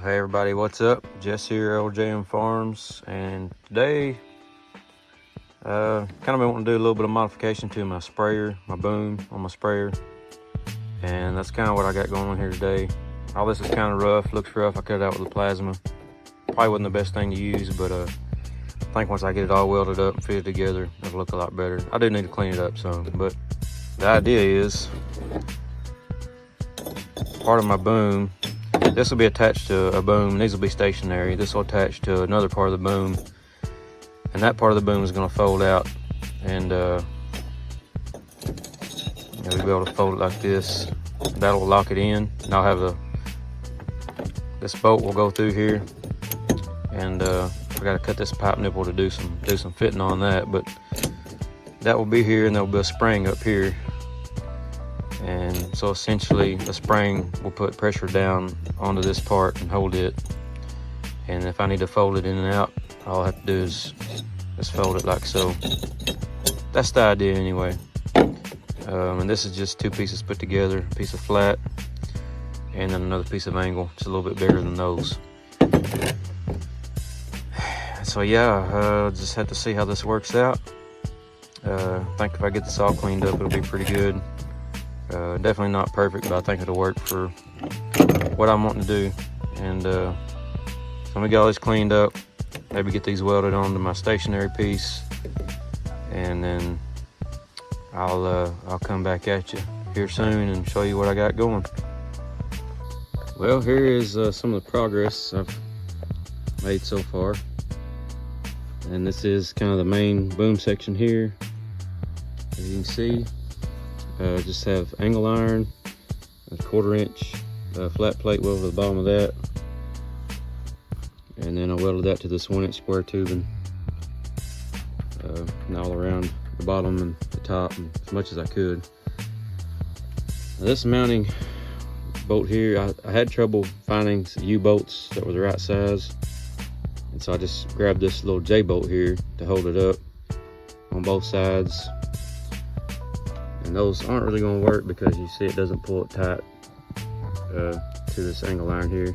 Hey everybody, what's up? Jess here, LJM Farms, and today kind of been wanting to do a little bit of modification to my sprayer, my boom on my sprayer, and that's kind of what I got going on here today. All this is kind of rough, looks rough. I cut it out with the plasma. Probably wasn't the best thing to use, but I think once I get it all welded up and fitted together, it'll look a lot better. I do need to clean it up some, but the idea is part of my boom. This will be attached to a boom. These will be stationary. This will attach to another part of the boom, and that part of the boom is going to fold out, and you'll be able to fold it like this. That'll lock it in, and I'll have this bolt will go through here, and I got to cut this pipe nipple to do some fitting on that. But that will be here, and there'll be a spring up here. And so essentially the spring will put pressure down onto this part and hold it. And if I need to fold it in and out, all I have to do is just fold it like so. That's the idea anyway. And this is just two pieces put together, a piece of flat and then another piece of angle. It's a little bit bigger than those. So yeah, just have to see how this works out. I think if I get this all cleaned up, it'll be pretty good. Definitely not perfect, but I think it'll work for what I'm wanting to do. And so I'm gonna get all this cleaned up, maybe get these welded onto my stationary piece, and then I'll come back at you here soon and show you what I got going. Well, here is some of the progress I've made so far, and this is kind of the main boom section here. As you can see, just have angle iron, a 1/4 inch flat plate weld over the bottom of that, and then I welded that to this 1 inch square tubing, and all around the bottom and the top, and as much as I could. Now this mounting bolt here, I had trouble finding U-bolts that were the right size, and so I just grabbed this little J-bolt here to hold it up on both sides. And those aren't really going to work because you see it doesn't pull it tight to this angle iron here.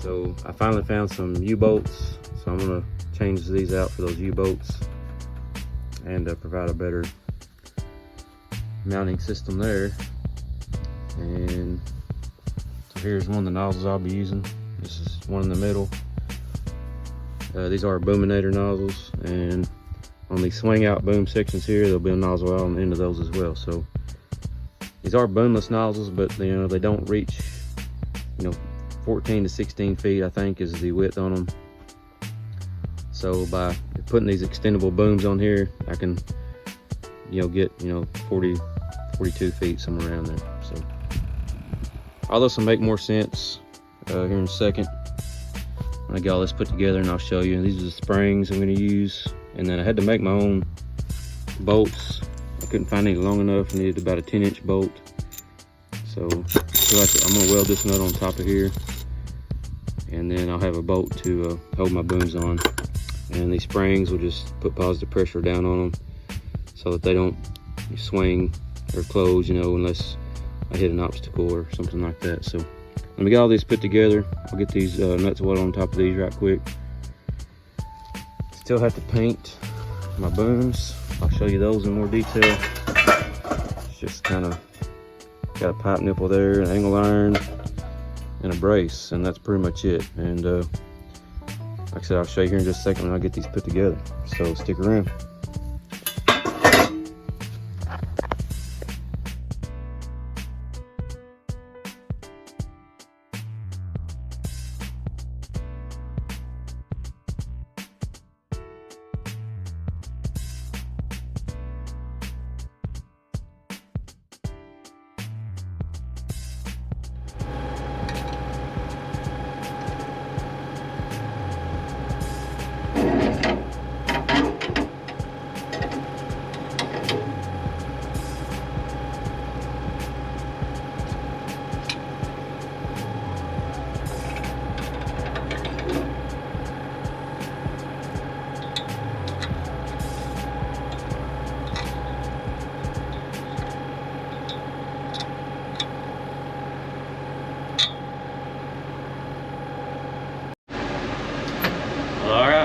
So I finally found some U-bolts, so I'm going to change these out for those U-bolts and provide a better mounting system there. And so here's one of the nozzles I'll be using. This is one in the middle. These are Boominator nozzles, and on these swing out boom sections here, there'll be a nozzle out on the end of those as well. So these are Boomless nozzles, but they don't reach 14 to 16 feet, I think, is the width on them. So by putting these extendable booms on here, I can get 40, 42 feet, somewhere around there. So all this will make more sense here in a second when I get all this put together, and I'll show you. These are the springs I'm going to use. And then I had to make my own bolts. I couldn't find any long enough. I needed about a 10-inch bolt. So I'm gonna weld this nut on top of here, and then I'll have a bolt to hold my booms on. And these springs will just put positive pressure down on them so that they don't swing or close, unless I hit an obstacle or something like that. So let me get all these put together. I'll get these nuts welded on top of these right quick. Still have to paint my booms. I'll show you those in more detail. It's just kind of got a pipe nipple there, an angle iron, and a brace, and that's pretty much it. And like I said, I'll show you here in just a second when I get these put together. So stick around.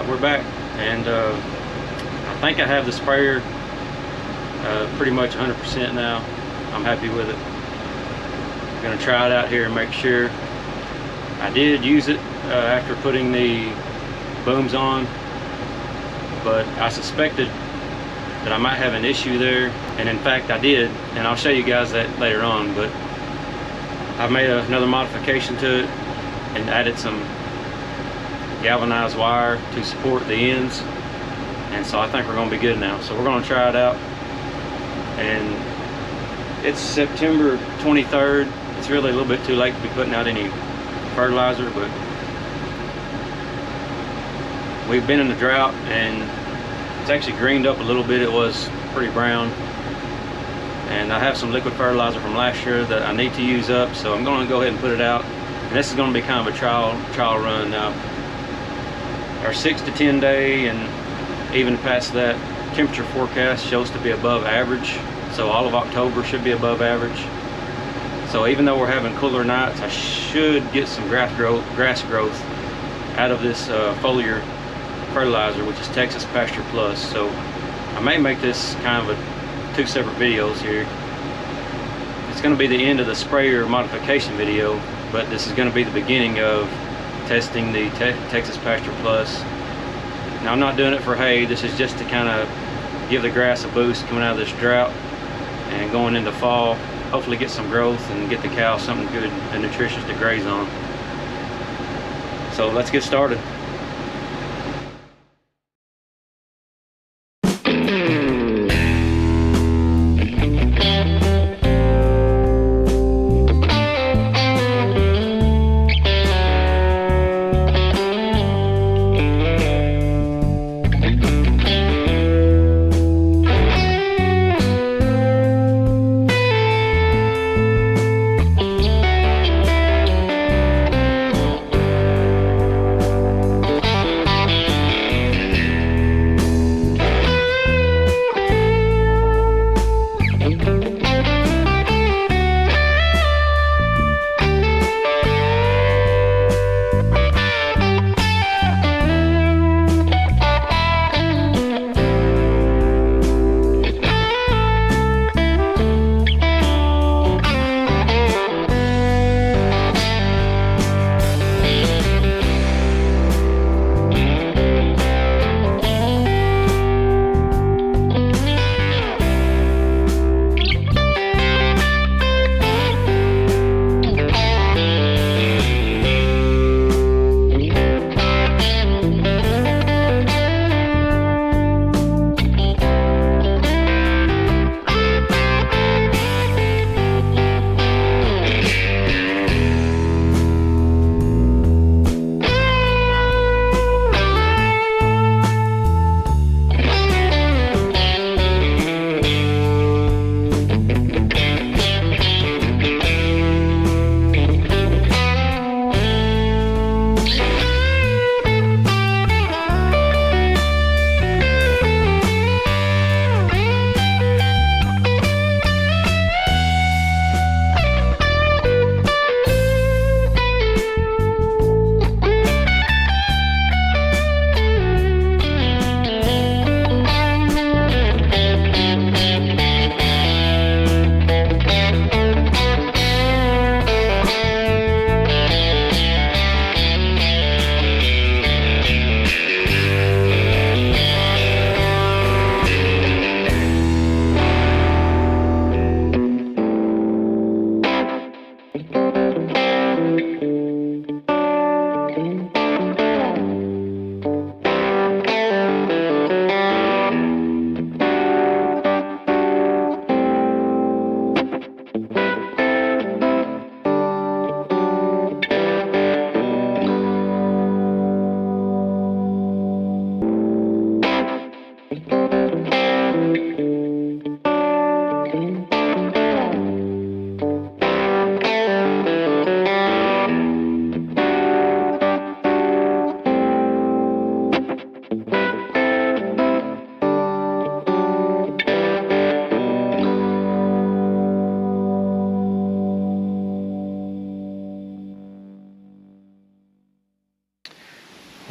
we're back, and I think I have the sprayer pretty much 100% now. I'm happy with it. I'm gonna try it out here and make sure. I did use it after putting the booms on, but I suspected that I might have an issue there, and in fact I did, and I'll show you guys that later on. But I've made another modification to it and added some galvanized wire to support the ends, and so I think we're going to be good now. So we're going to try it out, and it's September 23rd. It's really a little bit too late to be putting out any fertilizer, but we've been in the drought and it's actually greened up a little bit. It was pretty brown, and I have some liquid fertilizer from last year that I need to use up, so I'm going to go ahead and put it out. And this is going to be kind of a trial run now. Our 6 to 10 day and even past that temperature forecast shows to be above average, so all of October should be above average. So even though we're having cooler nights, I should get some grass growth out of this foliar fertilizer, which is Texas Pasture Plus. So I may make this kind of a 2 separate videos here. It's going to be the end of the sprayer modification video, but this is going to be the beginning of testing the Texas Pasture Plus. Now I'm not doing it for hay. This is just to kind of give the grass a boost coming out of this drought and going into fall. Hopefully get some growth and get the cow something good and nutritious to graze on. So let's get started.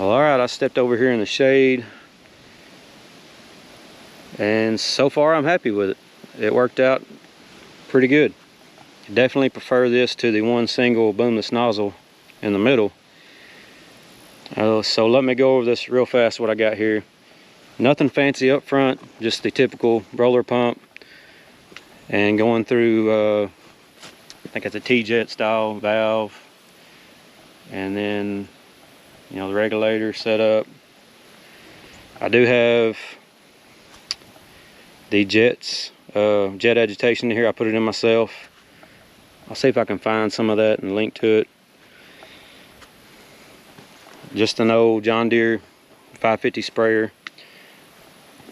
Well, all right, I stepped over here in the shade, and so far I'm happy with it. It worked out pretty good. Definitely prefer this to the one single Boomless nozzle in the middle. So let me go over this real fast, what I got here. Nothing fancy up front, just the typical roller pump, and going through, I think it's a T-jet style valve, and then, you know, the regulator set up. I do have the jet agitation in here. I put it in myself. I'll see if I can find some of that and link to it. Just an old John Deere 550 sprayer.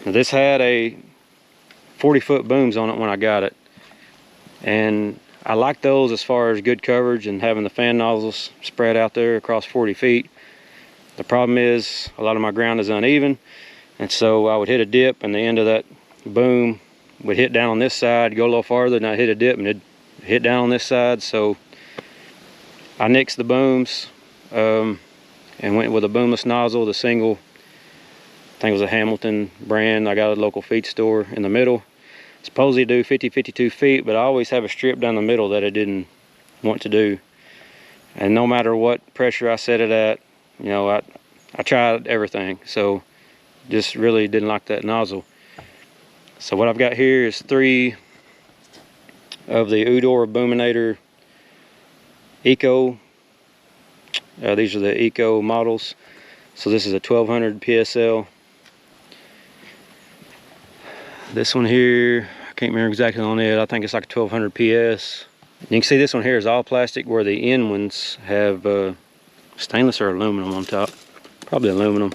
Now, this had a 40-foot booms on it when I got it, and I like those as far as good coverage and having the fan nozzles spread out there across 40 feet. The problem is a lot of my ground is uneven, and so I would hit a dip and the end of that boom would hit down on this side, go a little farther, and I'd hit a dip and it'd hit down on this side. So I nixed the booms and went with a Boomless nozzle, the single. I think it was a Hamilton brand. I got a local feed store in the middle. Supposedly do 52 feet, but I always have a strip down the middle that I didn't want to do. And no matter what pressure I set it at, you know, I tried everything. So just really didn't like that nozzle. So what I've got here is 3 of the Udor Boominator Eco. These are the Eco models. So this is a 1200 PSL. This one here, I can't remember exactly on it. I think it's like a 1200 PS. You can see this one here is all plastic, where the end ones have stainless or aluminum on top. Probably aluminum.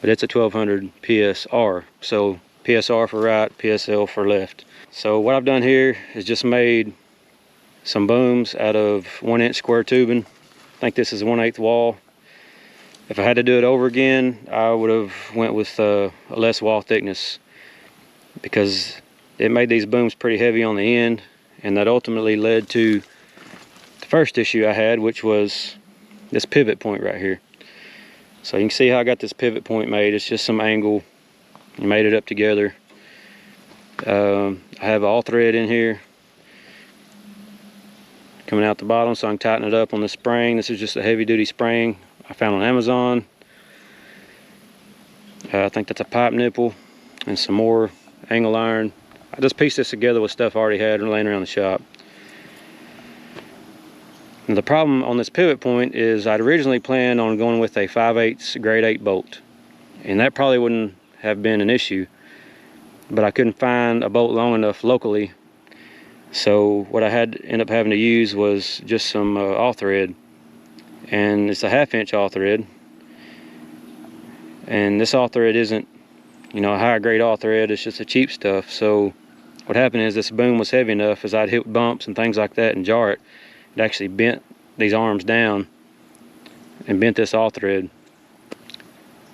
But it's a 1200 PSR. So PSR for right, PSL for left. So what I've done here is just made some booms out of 1-inch square tubing. I think this is 1/8 wall. If I had to do it over again, I would have went with a less wall thickness, because it made these booms pretty heavy on the end, and that ultimately led to the first issue I had, which was this pivot point right here. So you can see how I got this pivot point made. It's just some angle. You made it up together. I have all thread in here coming out the bottom, so I can tighten it up on the spring. This is just a heavy duty spring I found on Amazon. I think that's a pipe nipple and some more angle iron. I just pieced this together with stuff I already had laying around the shop. And the problem on this pivot point is I'd originally planned on going with a 5/8 grade 8 bolt, and that probably wouldn't have been an issue, but I couldn't find a bolt long enough locally. So what I had to end up having to use was just some all thread, and it's a 1/2 inch all thread. And this all thread isn't, you know, a high grade all thread. It's just a cheap stuff. So what happened is this boom was heavy enough, as I'd hit bumps and things like that and jar it, it actually bent these arms down and bent this all thread.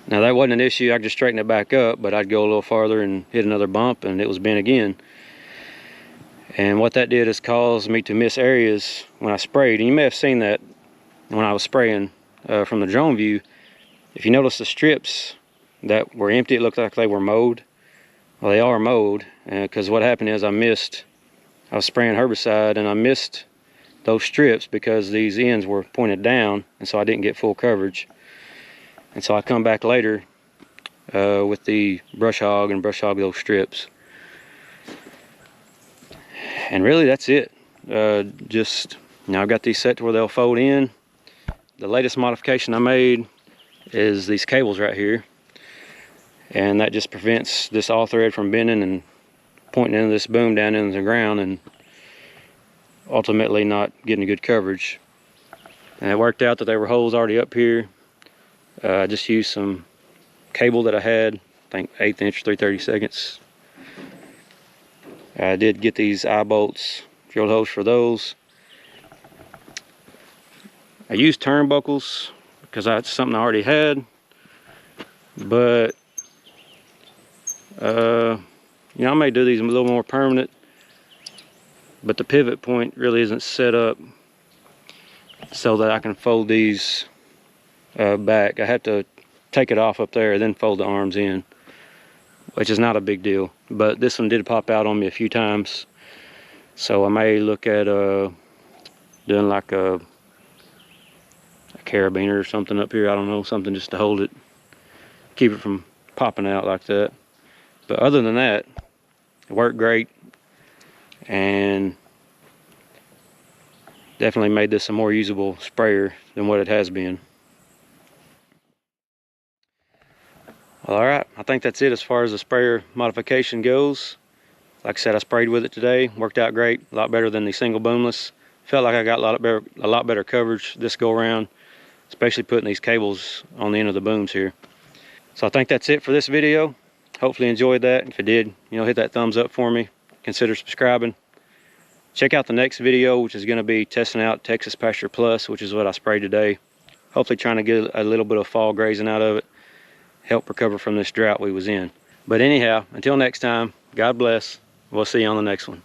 Now that wasn't an issue. I could just straighten it back up, but I'd go a little farther and hit another bump and it was bent again. And what that did is cause me to miss areas when I sprayed. And you may have seen that when I was spraying from the drone view. If you notice the strips that were empty, it looked like they were mowed. Well, they are mowed, because what happened is I was spraying herbicide and I missed those strips because these ends were pointed down, and so I didn't get full coverage. And so I come back later with the brush hog and brush hog those strips. And really that's it. Just, you know, I've got these set to where they'll fold in. The latest modification I made is these cables right here, and that just prevents this all thread from bending and pointing into this boom down into the ground and ultimately not getting good coverage. And it worked out that there were holes already up here. I just used some cable that I had, I think 1/8 inch 3/32. I did get these eye bolts, drill holes for those. I used turnbuckles because that's something I already had, but you know, I may do these a little more permanent, but the pivot point really isn't set up so that I can fold these back. I had to take it off up there, then fold the arms in, which is not a big deal. But this one did pop out on me a few times, so I may look at doing like a carabiner or something up here. I don't know, something just to hold it, keep it from popping out like that. But other than that, it worked great, and definitely made this a more usable sprayer than what it has been. All right, I think that's it as far as the sprayer modification goes. Like I said, I sprayed with it today, worked out great, a lot better than the single Boomless. Felt like I got a lot better coverage this go around, especially putting these cables on the end of the booms here. So I think that's it for this video. Hopefully you enjoyed that. If you did, hit that thumbs up for me. Consider subscribing. Check out the next video, which is going to be testing out Texas Pasture Plus, which is what I sprayed today. Hopefully trying to get a little bit of fall grazing out of it, help recover from this drought we was in. But anyhow, until next time, God bless. We'll see you on the next one.